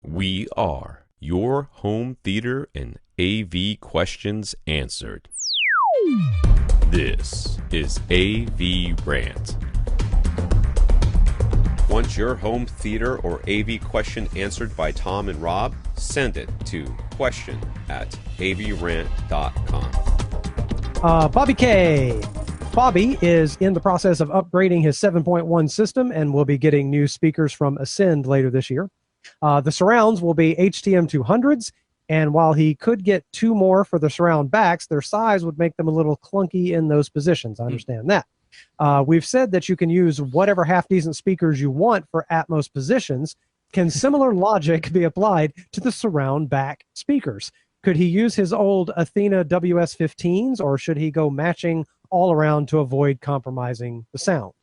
We are your home theater and AV questions answered. This is AVRant. Want your home theater or AV question answered by Tom and Rob? Send it to question@avrant.com. Bobby K. Bobby is in the process of upgrading his 7.1 system and will be getting new speakers from Ascend later this year. The surrounds will be HTM 200s, and while he could get two more for the surround backs, their size would make them a little clunky in those positions. I understand that. We've said that you can use whatever half-decent speakers you want for Atmos positions. Can similar logic be applied to the surround back speakers? Could he use his old Athena WS15s, or should he go matching all around to avoid compromising the sound?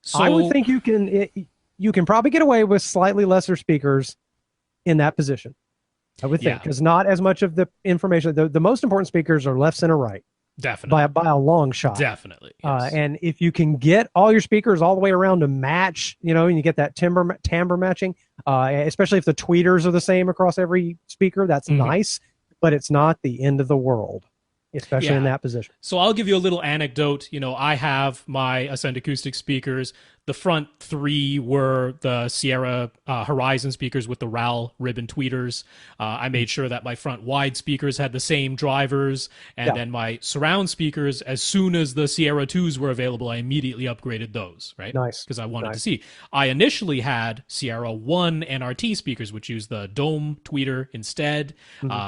So, I would think you can probably get away with slightly lesser speakers in that position. I would think, because not as much of the information. The most important speakers are left, center, right. Definitely. By a long shot. Definitely. Yes. And if you can get all your speakers all the way around to match, and you get that timbre matching, especially if the tweeters are the same across every speaker, that's nice, but it's not the end of the world, especially in that position. So I'll give you a little anecdote. I have my Ascend acoustic speakers. The front three were the Sierra Horizon speakers with the RAL ribbon tweeters. I made sure that my front wide speakers had the same drivers. And then my surround speakers, as soon as the Sierra 2s were available, I immediately upgraded those, right? Nice. Because I wanted to see. I initially had Sierra 1 NRT speakers, which used the dome tweeter instead.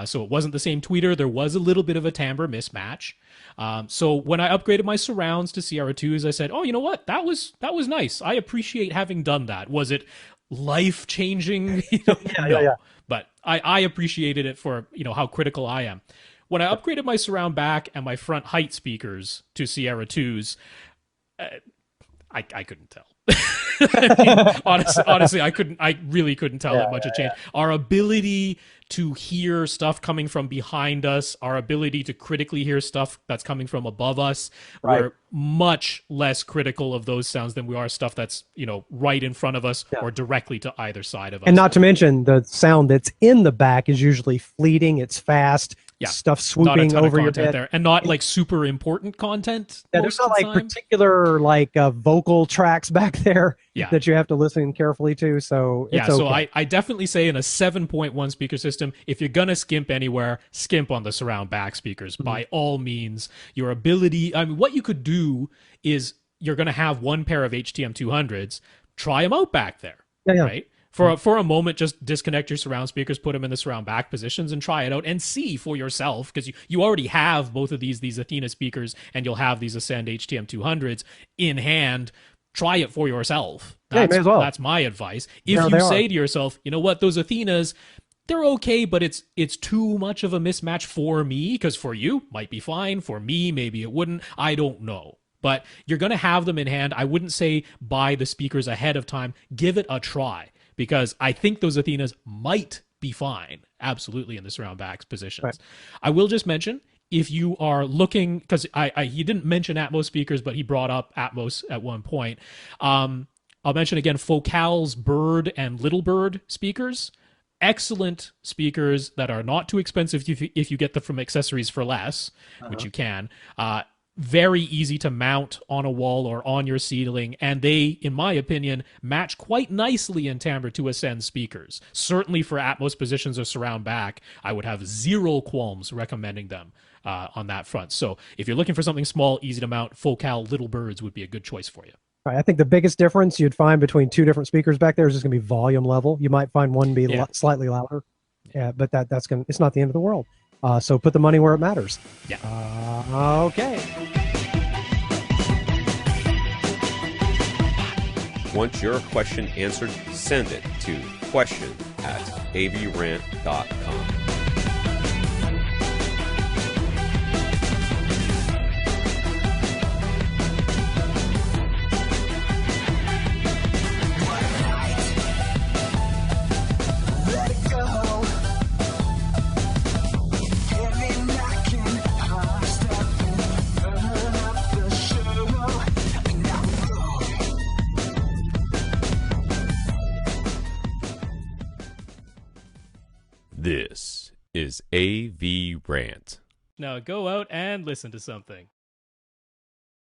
So it wasn't the same tweeter. There was a little bit of a timbre mismatch. So when I upgraded my surrounds to Sierra 2s, I said, oh, you know what? That was nice. I appreciate having done that. Was it life-changing? No. But I appreciated it for, how critical I am. When I upgraded my surround back and my front height speakers to Sierra 2s, I couldn't tell. Honestly, I really couldn't tell that much a change. Our ability to hear stuff coming from behind us, our ability to critically hear stuff that's coming from above us, we're much less critical of those sounds than we are stuff that's, right in front of us or directly to either side of us. And not to mention, the sound that's in the back is usually fleeting, it's fast, stuff swooping over your head. There. And not like super important content. There's not like particular vocal tracks back there that you have to listen carefully to. So it's okay. So I definitely say in a 7.1 speaker system, if you're going to skimp anywhere, skimp on the surround back speakers. By all means, your ability, what you could do is you're going to have one pair of HTM 200s, try them out back there, right? For a moment, just disconnect your surround speakers, put them in the surround back positions, and try it out and see for yourself, because you already have both of these Athena speakers, and you'll have these Ascend HTM 200s in hand. Try it for yourself. That's my advice. If you say to yourself, you know what, those Athenas, they're okay, but it's too much of a mismatch for me, because for you, might be fine. For me, maybe it wouldn't. I don't know. But you're going to have them in hand. I wouldn't say buy the speakers ahead of time. Give it a try, because I think those Athenas might be fine, absolutely, in the surround backs positions. Right. I will just mention, if you are looking, because he didn't mention Atmos speakers, but he brought up Atmos at one point. I'll mention again Focal's Bird and Little Bird speakers. Excellent speakers that are not too expensive if you get them from accessories for less, which you can. Very easy to mount on a wall or on your ceiling, and they, in my opinion, match quite nicely in timbre to Ascend speakers. Certainly for Atmos positions or surround back, I would have zero qualms recommending them on that front. So if you're looking for something small, easy to mount, Focal Little Birds would be a good choice for you. Right. I think the biggest difference you'd find between two different speakers back there is just going to be volume level. You might find one be slightly louder, but it's not the end of the world. So put the money where it matters. Okay. Want your question answered? Send it to question@avrant.com. This is AVRant. Now go out and listen to something.